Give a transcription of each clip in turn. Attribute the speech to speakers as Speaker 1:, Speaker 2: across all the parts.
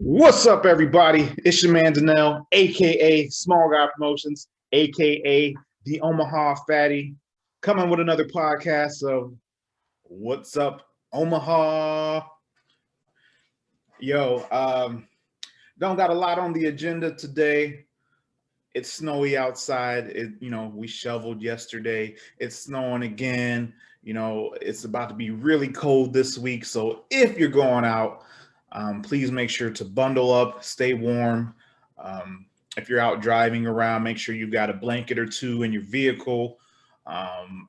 Speaker 1: What's up, everybody? It's your man Danelle, aka Small Guy Promotions, aka the Omaha Fatty, coming with another podcast of What's Up Omaha. Yo, don't got a lot on the agenda today. It's snowy outside. We shoveled yesterday. It's snowing again. It's about to be really cold this week. So if you're going out, please make sure to bundle up, stay warm. If you're out driving around, make sure you've got a blanket or two in your vehicle,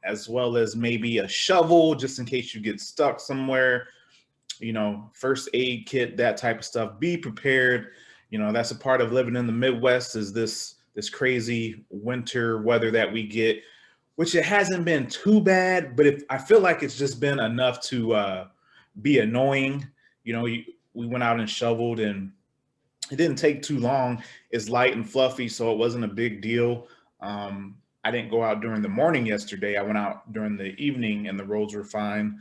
Speaker 1: as well as maybe a shovel just in case you get stuck somewhere. First aid kit, that type of stuff. Be prepared. That's a part of living in the Midwest, is this crazy winter weather that we get, which it hasn't been too bad, but I feel like it's just been enough to be annoying. We went out and shoveled, and it didn't take too long. It's light and fluffy, so it wasn't a big deal. I didn't go out during the morning yesterday. I went out during the evening, and the roads were fine.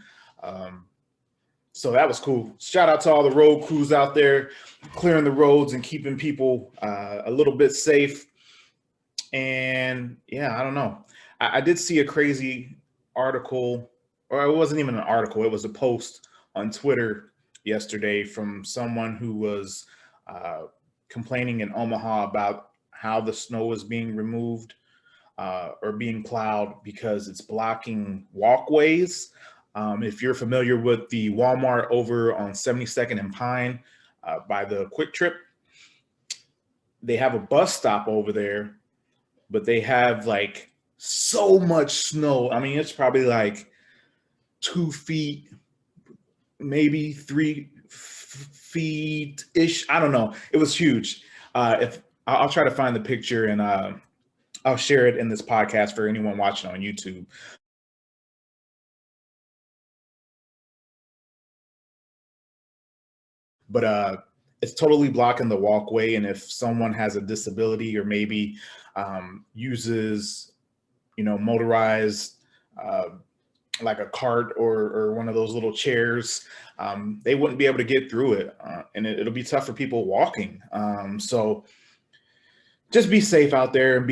Speaker 1: So that was cool. Shout out to all the road crews out there clearing the roads and keeping people a little bit safe. And yeah, I don't know. I did see a crazy article, or it wasn't even an article. It was a post on Twitter yesterday from someone who was complaining in Omaha about how the snow is being removed or being plowed because it's blocking walkways. If you're familiar with the Walmart over on 72nd and Pine by the Quick Trip, they have a bus stop over there, but they have like so much snow. I mean, it's probably like 2 feet, maybe 3 feet ish. I don't know. It was huge. If I'll try to find the picture, and I'll share it in this podcast for anyone watching on YouTube. But it's totally blocking the walkway. And if someone has a disability or maybe uses, motorized, like a cart or one of those little chairs, they wouldn't be able to get through it. And it'll be tough for people walking. So just be safe out there and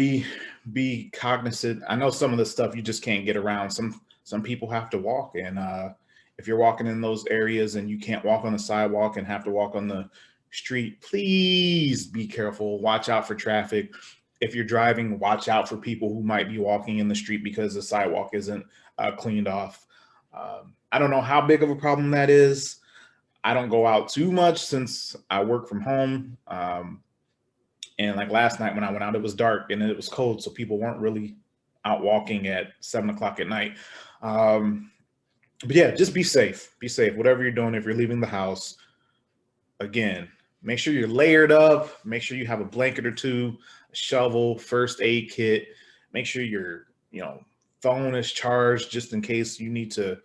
Speaker 1: be cognizant. I know some of the stuff you just can't get around. Some people have to walk, and if you're walking in those areas and you can't walk on the sidewalk and have to walk on the street, please be careful. Watch out for traffic. If you're driving, watch out for people who might be walking in the street because the sidewalk isn't cleaned off. I don't know how big of a problem that is. I don't go out too much since I work from home. And like last night when I went out, it was dark and it was cold, so people weren't really out walking at 7 o'clock at night. But yeah, just be safe. Be safe. Whatever you're doing, if you're leaving the house, again, make sure you're layered up. Make sure you have a blanket or two, a shovel, first aid kit. Make sure your phone is charged just in case you need to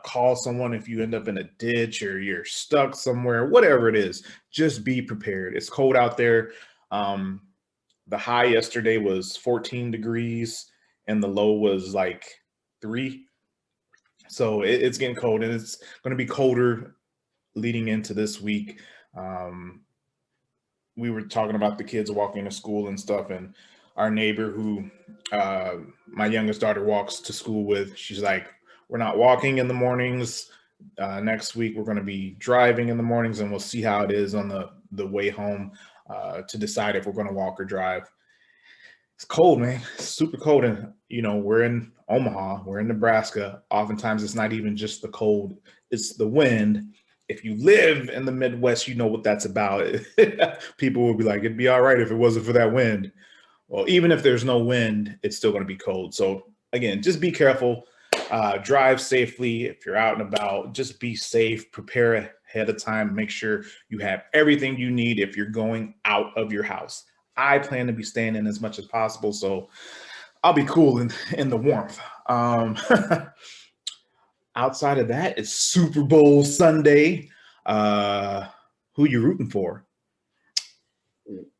Speaker 1: call someone if you end up in a ditch or you're stuck somewhere. Whatever it is, just be prepared. It's cold out there. The high yesterday was 14 degrees and the low was like 3. So it's getting cold, and it's going to be colder leading into this week. We were talking about the kids walking to school and stuff, and our neighbor who my youngest daughter walks to school with, she's like, we're not walking in the mornings. Next week, we're going to be driving in the mornings, and we'll see how it is on the way home to decide if we're going to walk or drive. It's cold, man. It's super cold. And, we're in Omaha, we're in Nebraska. Oftentimes it's not even just the cold, it's the wind. If you live in the Midwest, you know what that's about. People will be like, it'd be all right if it wasn't for that wind. Well, even if there's no wind, it's still going to be cold. So again, just be careful, drive safely. If you're out and about, just be safe, prepare ahead of time, make sure you have everything you need if you're going out of your house. I plan to be staying in as much as possible, so I'll be cool in the warmth. Outside of that, it's Super Bowl Sunday. Who you rooting for?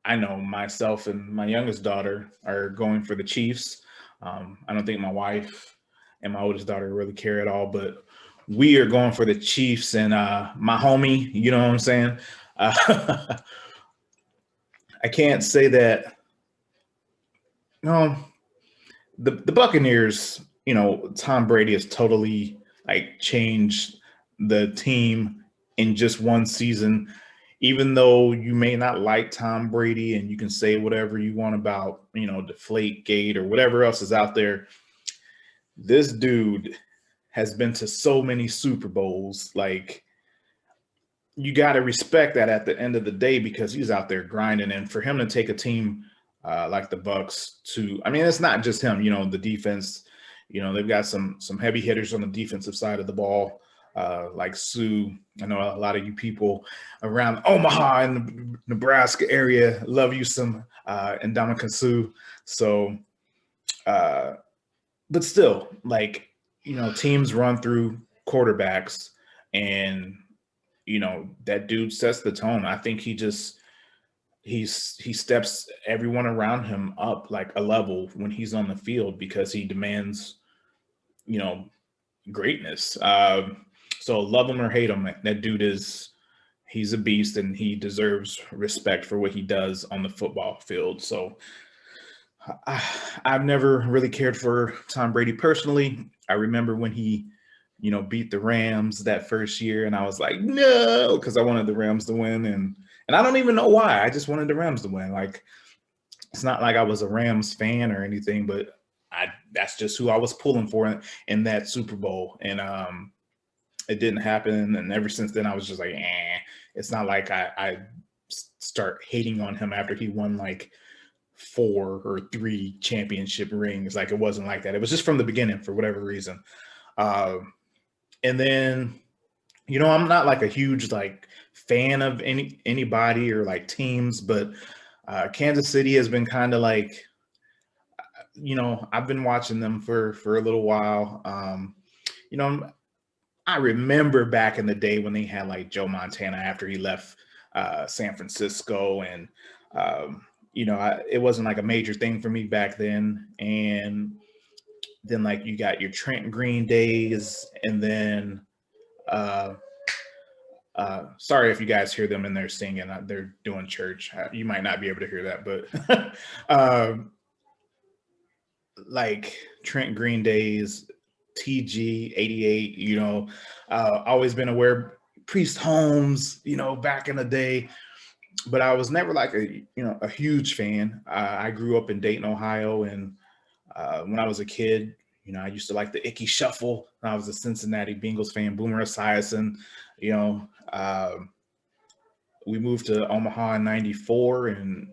Speaker 1: I know myself and my youngest daughter are going for the Chiefs. I don't think my wife and my oldest daughter really care at all, but we are going for the Chiefs. And my homie, you know what I'm saying? Uh, I can't say that. No, the Buccaneers, Tom Brady has totally like changed the team in just one season. Even though you may not like Tom Brady and you can say whatever you want about, Deflate Gate or whatever else is out there, this dude has been to so many Super Bowls. Like, you got to respect that at the end of the day because he's out there grinding. And for him to take a team like the Bucks to, I mean, it's not just him. The defense. They've got some heavy hitters on the defensive side of the ball, like Sue. I know a lot of you people around Omaha and the Nebraska area love you some Ndamukong Suh. So, but still, like, teams run through quarterbacks, and that dude sets the tone. I think he steps everyone around him up like a level when he's on the field because he demands, greatness. So love him or hate him, that dude he's a beast and he deserves respect for what he does on the football field. So I've never really cared for Tom Brady personally. I remember when he, beat the Rams that first year, and I was like, no, because I wanted the Rams to win, and I don't even know why. I just wanted the Rams to win. Like, it's not like I was a Rams fan or anything, but that's just who I was pulling for in that Super Bowl, and it didn't happen. And ever since then, I was just like, It's not like I start hating on him after he won like 4 or 3 championship rings. Like, it wasn't like that. It was just from the beginning for whatever reason. And then, I'm not like a huge like fan of anybody or like teams, but Kansas City has been kind of like, I've been watching them for a little while. I remember back in the day when they had like Joe Montana after he left San Francisco, and it wasn't like a major thing for me back then. And then like you got your Trent Green days, and then sorry if you guys hear them in there singing, they're doing church. You might not be able to hear that, but like Trent Green days, TG 88, always been aware Priest Holmes, back in the day, but I was never like a huge fan. I grew up in Dayton, Ohio, and when I was a kid, I used to like the Icky Shuffle. I was a Cincinnati Bengals fan, Boomer Esiason. We moved to Omaha in '94, and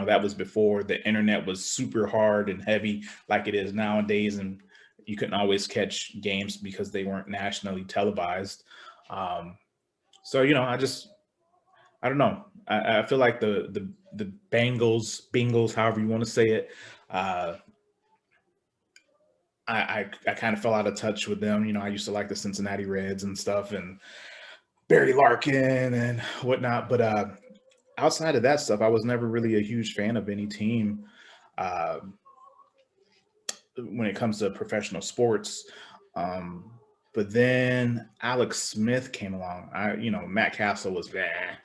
Speaker 1: that was before the internet was super hard and heavy like it is nowadays, and you couldn't always catch games because they weren't nationally televised. So I don't know. I feel like the Bengals, however you want to say it. I kind of fell out of touch with them. I used to like the Cincinnati Reds and stuff, and Barry Larkin and whatnot. But outside of that stuff, I was never really a huge fan of any team when it comes to professional sports. But then Alex Smith came along. Matt Castle was bad.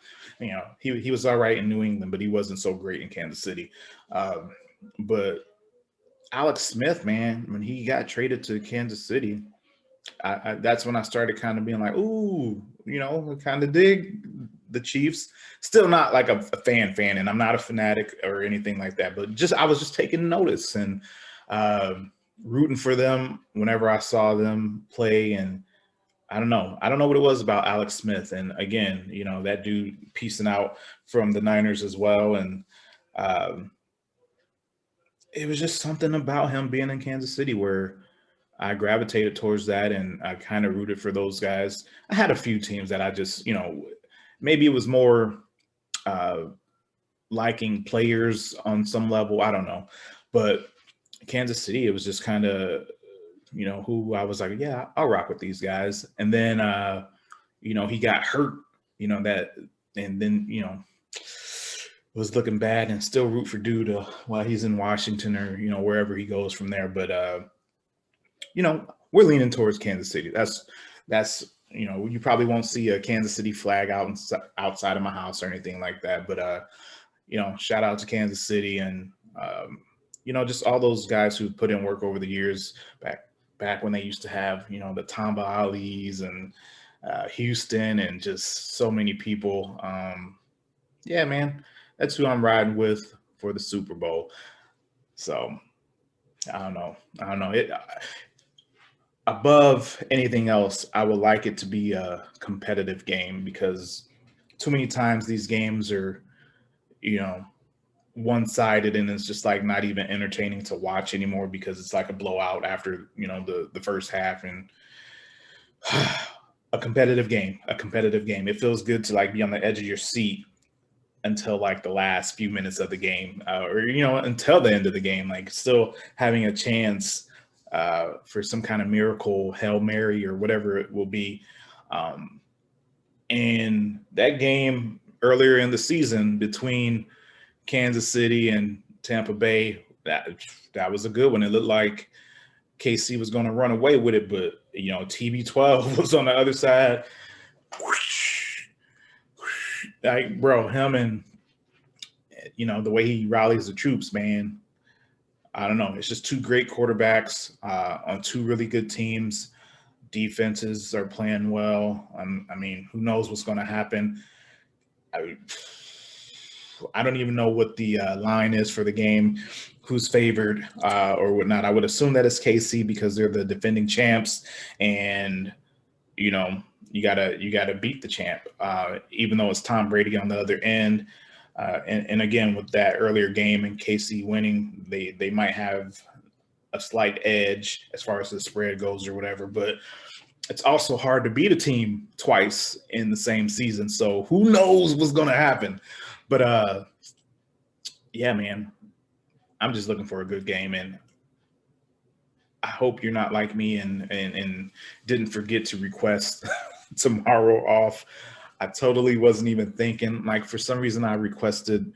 Speaker 1: He was all right in New England, but he wasn't so great in Kansas City. But Alex Smith, man, when he got traded to Kansas City, that's when I started kind of being like, ooh, kind of dig the Chiefs. Still not like a fan, and I'm not a fanatic or anything like that, but I was just taking notice and rooting for them whenever I saw them play. And I don't know what it was about Alex Smith. And again, that dude piecing out from the Niners as well. And it was just something about him being in Kansas City where I gravitated towards that, and I kind of rooted for those guys. I had a few teams that I just, maybe it was more liking players on some level. I don't know. But Kansas City, it was just kind of, who I was like, yeah, I'll rock with these guys. And then, he got hurt, and then, was looking bad, and still root for dude while he's in Washington or, wherever he goes from there. But, we're leaning towards Kansas City. That's You probably won't see a Kansas City flag outside of my house or anything like that. But shout out to Kansas City and just all those guys who put in work over the years back when they used to have the Tamba Ali's and Houston and just so many people. Yeah, man, that's who I'm riding with for the Super Bowl. So I don't know. I don't know. Above anything else, I would like it to be a competitive game because too many times these games are, you know, one-sided and it's just like not even entertaining to watch anymore because it's like a blowout after, the first half and a competitive game. It feels good to like be on the edge of your seat until like the last few minutes of the game or until the end of the game, like still having a chance for some kind of miracle Hail Mary or whatever it will be. And that game earlier in the season between Kansas City and Tampa Bay, that was a good one. It looked like KC was going to run away with it, but TB12 was on the other side. Like, bro, him and the way he rallies the troops, man. I don't know. It's just two great quarterbacks on two really good teams. Defenses are playing well. I mean, who knows what's going to happen? I don't even know what the line is for the game, who's favored or whatnot. I would assume that it's KC because they're the defending champs, and you gotta beat the champ, even though it's Tom Brady on the other end. And again, with that earlier game and KC winning, they might have a slight edge as far as the spread goes or whatever. But it's also hard to beat a team twice in the same season. So who knows what's going to happen? But yeah, man, I'm just looking for a good game. And I hope you're not like me and didn't forget to request tomorrow off. I totally wasn't even thinking. Like for some reason, I requested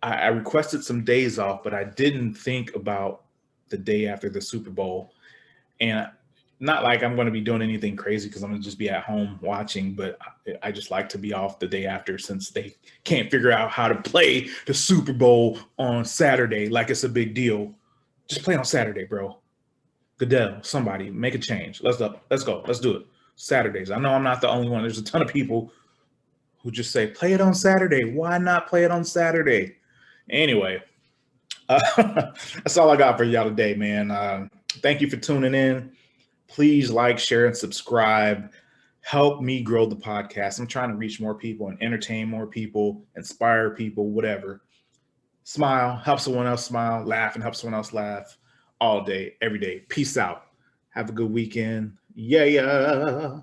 Speaker 1: some days off, but I didn't think about the day after the Super Bowl. And not like I'm going to be doing anything crazy because I'm going to just be at home watching, but I just like to be off the day after since they can't figure out how to play the Super Bowl on Saturday like it's a big deal. Just play on Saturday, bro. Goodell, somebody make a change. Let's go. Let's do it. Saturdays. I know I'm not the only one. There's a ton of people who just say, play it on Saturday. Why not play it on Saturday? Anyway, that's all I got for y'all today, man. Thank you for tuning in. Please like, share, and subscribe. Help me grow the podcast. I'm trying to reach more people and entertain more people, inspire people, whatever. Smile, help someone else smile, laugh, and help someone else laugh all day, every day. Peace out. Have a good weekend. Yeah.